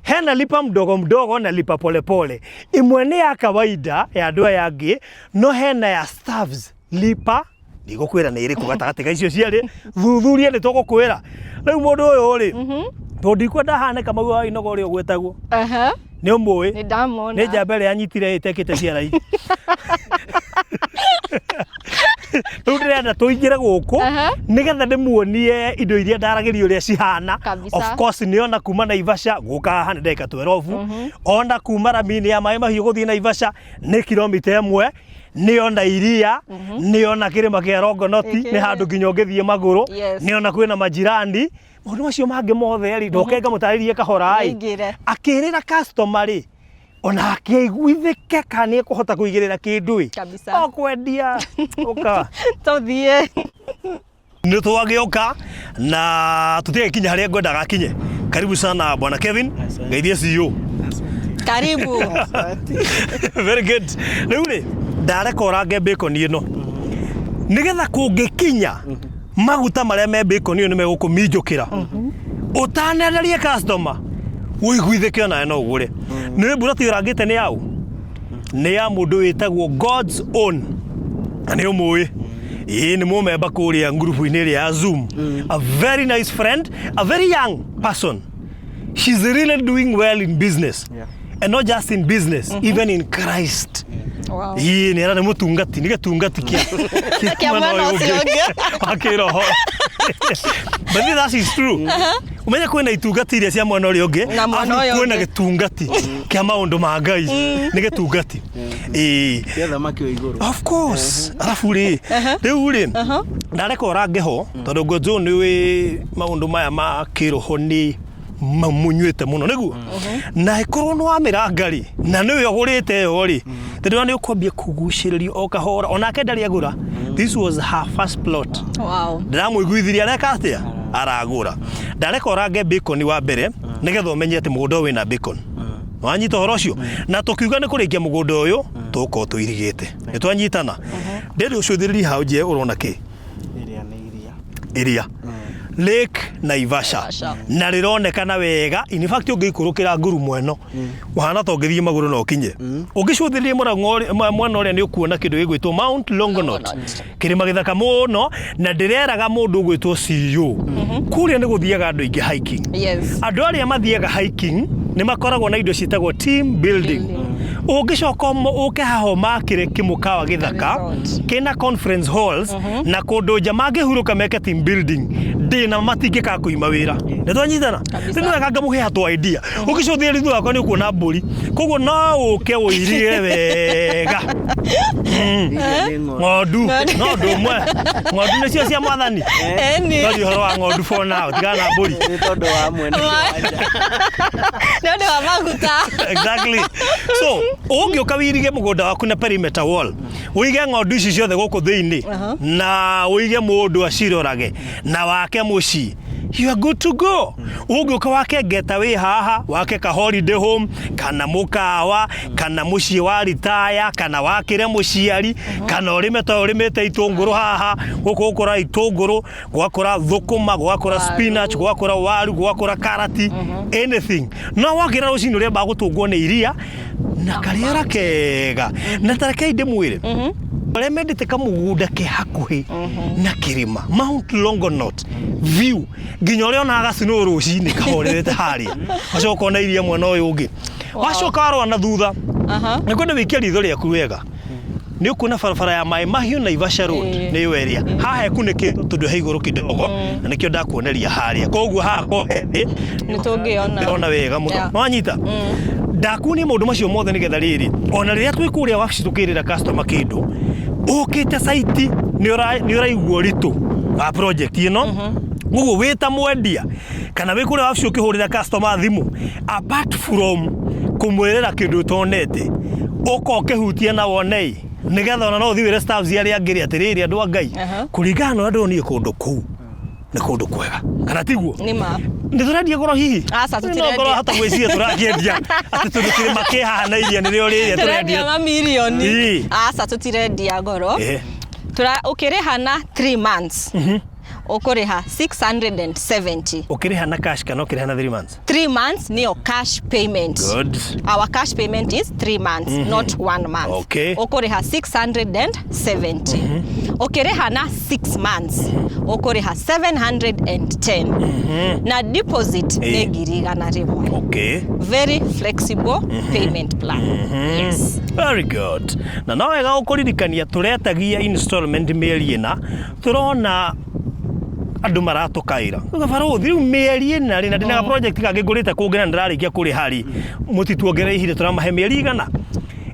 Hena lipa mdogo na lipa pole pole imwene ya kawaida ya andu yangi no hena ya staffs lipa ndigukwira ni iriku gatagati ka icio ciari thuthuria ni tugukwira riu mundu uyu ri to ndikwenda hane kama uwa inogo uri ogwetagwo ni umui ni ndamona ni njambere anyitire itekite ciarai riu ndirenda tuingire guku nigetha ndimuonie indo iria ndaragirio uria cihana. Of course ni ona kuma Naivasha guka haha ni ndeka 12 ona kuma Ramini ya mai mahiu guthie Naivasha ni kilomita 1 ni ona iria ni ona kirima kia Rongonoti ni handu nginya ngithie maguru ni ona kwina majirani mundu macio mangi mothe ri ndokenga mutaririe kahora akirira customer ri ona akiguithike kana kuhota kuigirira kindu kabisa okwendia uka tuthie ni twagioka na tutige kinya haria ngwendaga kinye. Karibu sana bwana Kevin, ngaithie CEO. Karibu. Very good. Riu ndarekorange bacon ino nigetha kungikinya maguta maria me bacon ino megukuminjukira utanererie customer uiguithike ona no ugure ni mbura tirangite ni yau ni ya mundu witagwo God's Own ani umui ni mumemba kuria ngurubu-ini ya Zoom. A very nice friend, a very young person. She's really doing well in business. And not just in business, even in Christ. Wow. Ni era mutungati ni gatungati kia mwana ucio akiroho. But that is true. Umenya kwena itungati iria cia mwana urio ngi kwena gitungati kia maundu ma Ngai ni gitungati kia thamaki o iguru. Of course. Alafu ri riu ri ndareka ngeho tondu ngojo ni wi maundu maya ma kiroho ni mamunywete muno niguo na ikorwo no amiranga ri na niwe ogurite yo ri ndirwa ni ukwambia kuguciririo o kahora ona ke ndari agura This was her first plot. Wow. Ndiramuiguithirie areka atia aragura. Ndareka orange bacon wa mbere nigetha umenye ati mugunda uyu wina bacon. Wanyita horo ucio na tukiuga ni kurikia mugunda uyu tuko tuirigite. Nitwanyitana. Ndiri ucuthiriri hau je urona ki? Iria. Lake Naivasha na rironekana wega. In fact ungiikurukira nguru mweno wahana to ngithie maguru no kinye ungicuthirie mwena uria ni ukuona kindu gigwitwo Mount Longonot kirima githaka muno na ndireraga mundu gwitwo CEO kuria ni guthiaga andu ingi hiking. Andu aria mathiaga hiking ni makoragwo na indo citagwo team building. Ungicoka uke haho makire kimukawa githaka kina conference halls na kundu nja mangihuruka meke team building ndina matingika kuima wira. Nitwanyitana rino wega muhe hatu idea ugicothia rithu wakwa ni kuona mburi koguo no uke uirie wega ng'ondu no ndumwe ng'ondu nicio cia mwathani no horo wa ng'ondu for now tigana mburi ni tondu wa mwene Ndio maguta. Exactly. So ungioka wirige mugunda waku na perimeter wall uige ng'ondu ici ciothe guku thiini na uige mundu acirorage na wake muci, you are good to go. Ungioka wake getaway haha wake ka holiday home kana mukawa kana muci wa retire kana wakire muciari kana urimete itunguru haha guku ukora itunguru gwakora thukuma gwakora spinach gwakora waru gwakora karati anything no wakira ucini uria bagutungwo ni iria na kariera kega na tareke inde mwire remedite kamugunda ke hakuhi na kirima Mount Longonot view nginya uri ona agacino rucini kahorerete haria wacoka na iria mwana uyu ungi wacoka warwa na thutha ni kwenda wikia ritho riaku wega ni ukuna barabara ya Mai Mahiu na Naivasha Road ni weria haha kuneketwo tundu he iguru kidogo na nikio ndakuoneria haria koguo hako ni tungiona wega muno wanyita ndakuni maundu macio mothe nigetha riri ona riria twikuria wacitukirira customer kindu ukite site ni uraigwo ritu a project ino gugu wita mwendia kana wikuria wacio ukihurira customer thimu apart from kumwirira kindu tonete uko hutia na wonei nigetha ona no thiwire staffs aria angiri atiriri andu a Ngai kuringana na andu ni kundu kuu ni kundu kwega kana tiguo nima ndituradia goro hihi asa tutiredia goro hata gwiciria turakiendia ati tudukire makeha na iria nirio riria turadia mamilioni asa tutiredia goro ukiriha na 3 months ukuriha 670 ukiriha na cash kana ukiriha na 3 months 3 months ni your cash payment. Good. Our cash payment is 3 months not 1 month. Okay. Ukuriha 670 ukiriha na 6 months ukuriha 710 na deposit ni girigana rimwe. Okay. Very flexible payment plan. Yes. Very good. Na no wega ukuririkania turetagia installment mieri ina turona andu maratukaira gabaro thiru mieri ina rina ndina project kangigurite kungina ndirarikia kuri hari mutituongere ihire turamahe mieri igana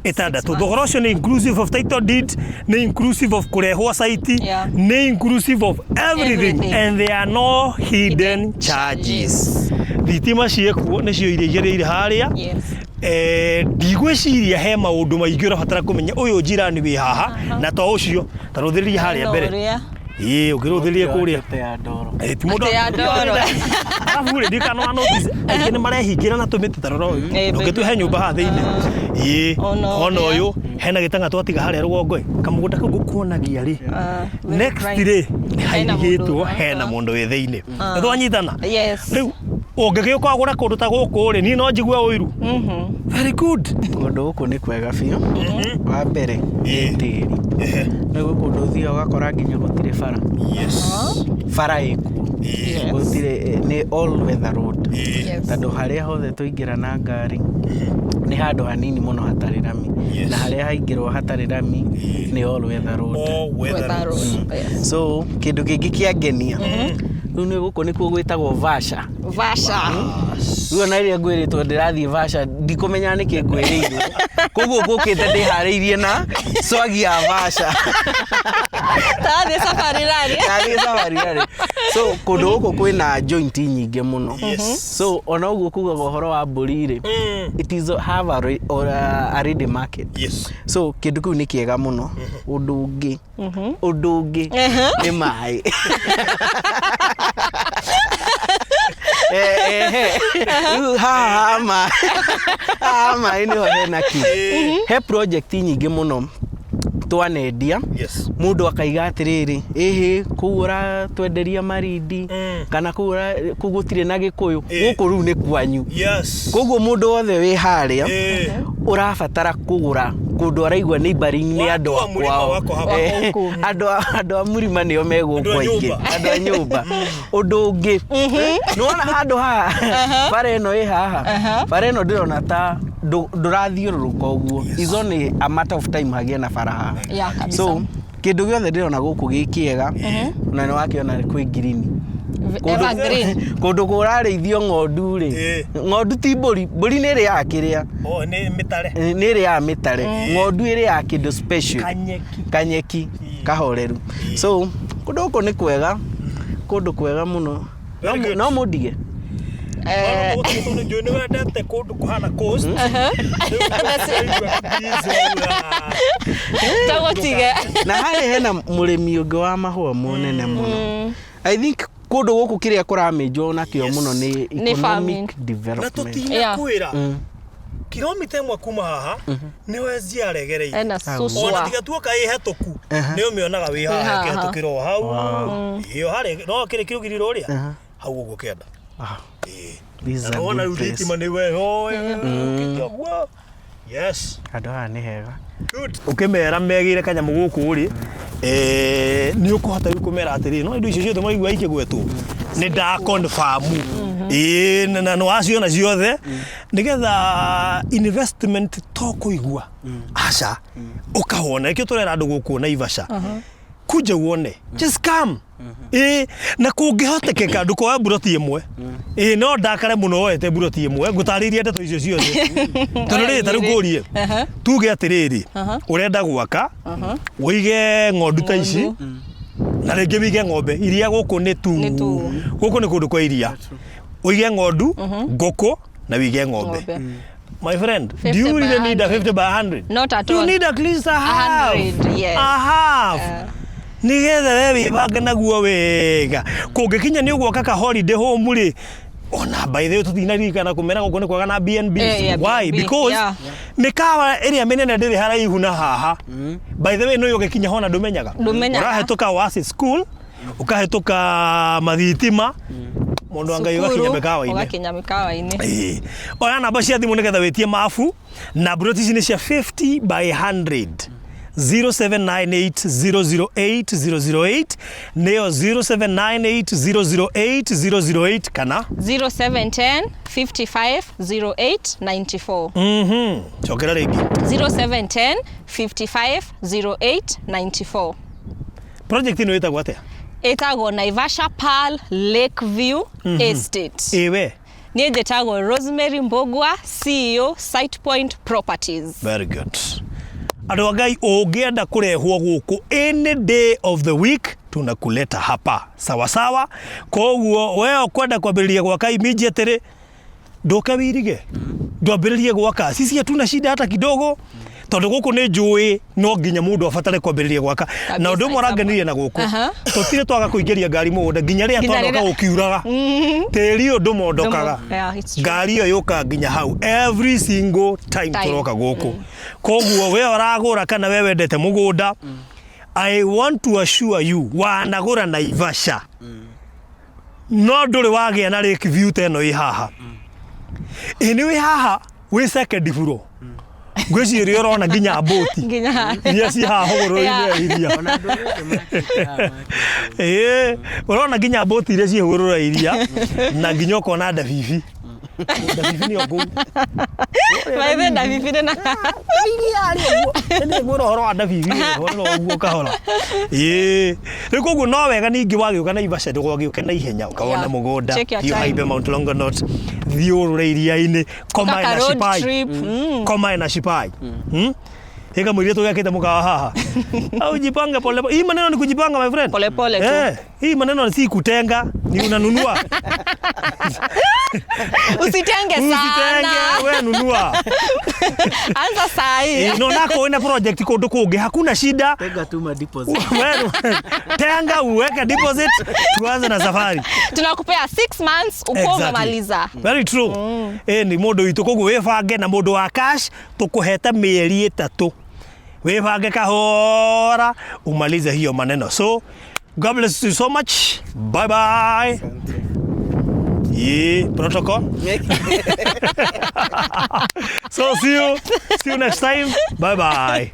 itandatu thogora ucio ni inclusive of title deed ni inclusive of kurehwa site ni inclusive of everything and there are no hidden charges. Thitima ciekuo ni cio iregereire haria ndigwiciria he maundu maingi urabatara kumenya uyu njirani wi haha na to ucio taruthiriria haria mbere ukiruthirie kuria ti mundu arabu ri kana no notice aikene marehingira na tumite taroro ngitwe nyumba ha thiini ona uyu hena gitanga twatiga haria rugongo kamugunda kau gukuonagia ri next day ni hairigitwo hena mundu wi thiini twanyitana riu ungigiuka gura kundu ta guku ri ni no njigua uiru very good kundu guku ni kwega biu wa mbere tiri nego kundu thio gakora nginya gutire bara bara iku gutire ni all weather road tando haria hothe tuingira na ngari ni handu hanini muno hatari rami na haria haingirwo hatari rami ni all weather road so kindu kingi kiangenia riu ni guku ni kuo gwitagwo Vasha riu na iria ngwiritwo ndirathie Vasha ndikumenya ni ki ngwiriirwo koguo ngukite ndihariirie na swagi ya Vasha Tathi safari rari. Tathi safari rari. So kundu guku kwina joint nyingi muno. So ona uguo kuga uhoro wa mburi ri. It is have a ready market. Yes. So kindu kiu ni kiega muno. Undu ungi ni mai. Hama ini hena ki. He project nyingi muno twanendia. Yes. Mundu akaiga atiriri kugura twenderia marindi kana kugura kugutire na gikuyu guku riu ni kwanyu. Yes. Koguo mundu wothe wi haria urabatara kugura kundu araigwa ni mbari-ini andu akwao andu a murima nio megukwa ingi andu a nyumba undu ungi nona handu haha bare no i haha bare no ndirona ta ndurathiururuka uguo is only a matter of time hagia na faraha. So kindu giothe ndirona guku gikiega na ni wakiona kwi green kundu kurarithio ng'ondu ri ng'ondu ti mburi ni ri yakiria ni mitare ni ri ya mitare ng'ondu iri ya kindu special kanyeki kahoreru. So kundu guku ni kwega kundu kwega muno no mundige ni wendete kundu kuhana coast tagotige na hari hena murimi ungi wa mahua munene muno. I think kundu guku kiria kuramejwo na kio muno ni economic development. Na tutinya kwira kilomita imwe kuma haha ni wezi aregereire ena suswa ona tigatuoka i hetoku ni umionaga wi haha ketukiro hau iyo hari no kire kirugiriro ria hau uguo kenda ona ulitima ni we hoy kitogwo. Yes, andu aya ni hega good. Ukimera megire kanyamu guku ri ni ukuhota kumera atiri no indo icio ciothe maigua ikigwetwo ni da confirm na no acio na ciothe nigetha investment to kuigua aca ukahona ikio turera andu guku na Ivasha kuja uone just come na kungihotekeka nduko buroti imwe no ndakare muno wete buroti imwe ngutaririe ndeto icio ciothe tondu ri taru ngurie tuge atiriri urenda gwaka wige ng'ondu ta ici na ringi wige ng'ombe iria guku ni tu guku ni kundu kwa iria wige ng'ondu ngoko na wige ng'ombe. My friend, do you really need a 50 by 100? Not at all. all. You need at least a half. 100, yes. A half. Nigetha wewe banga naguo wega kungikinya ni uguo kaka holiday home ri ona by the way tutinarikana kumera guko ni kwaga na BNB. Why? Because mikawa area menene ndiri haraihu na haha by the way no yogikinya hona ndumenyaga urahetoka wasi school ukahetoka mathitima mundu anga yogakinya mikawa-ini ugakinya mikawa-ini ona namba cia thimu nigetha witie mafu na broti ni cia 50 by 100 0798008008 neo 0798008008 kana 0710550894 chokera ringi 0710550894 project ino itagwo atia itagwo Naivasha Pearl Lakeview Estate ewe ni jetagwo Rosemary Mbogwa CEO Sitepoint Properties. Very good. Ado ngai ungienda kurehwo guku any day of the week tunakuleta hapa sawa sawa. Koguo wewe ukwenda kwambiriria gwaka immediately ndukawirige ndwambiririe gwaka sisi hatuna shida hata kidogo tondu guku ni njui no nginya mundu abatare kwambiriria gwaka na undu moranganirie na guku tutire twaga kuingeria ngari mugunda nginya ria twandoka ukiuraga teri undu mondokaga ngari iyo yuka nginya hau every single time turoka guku. Koguo we uragura kana we wendete mugunda I want to assure you wanagura Naivasha no nduri wagia na Lakeview teno i haha ini wi haha wi second floor ngweci ri urona nginya boti nginya iria ci haha huguru-ini iria urona nginya boti iria ci huguru iria na nginya ukona ndabibi ndabibi ni ogu Wewe ndabibi na ni ngoro horo ndabibi horo ogu kahora riko no wega ningi wagiuka na Ivasha ndugwagiuka na ihenya ukawona mugunda you haibe Mount Longonot thiurure iria-ini koma na Shipai koma na Shipai ega mwiri tu yakite mukawa haha Au jipange pole pole. Hii maneno ni kujipanga my friend. Pole pole tu. Hii maneno si kutenga, ni unanunua. Usitenge sana. Usitenge, wewe nunua. Anza saa hii. No nako ina project kundu kungi hakuna shida. Tenga tu ma deposit. Tenga uweke deposit tuanze na safari. Tunakupea 6 months uko umemaliza. Very true. Ni mundu witu koguo webange na mundu wa cash tukuheta mieri 3. Webange kahora umalize hiyo maneno. So God bless you so much. Bye bye. Yeah, protocol. So see you next time. Bye bye.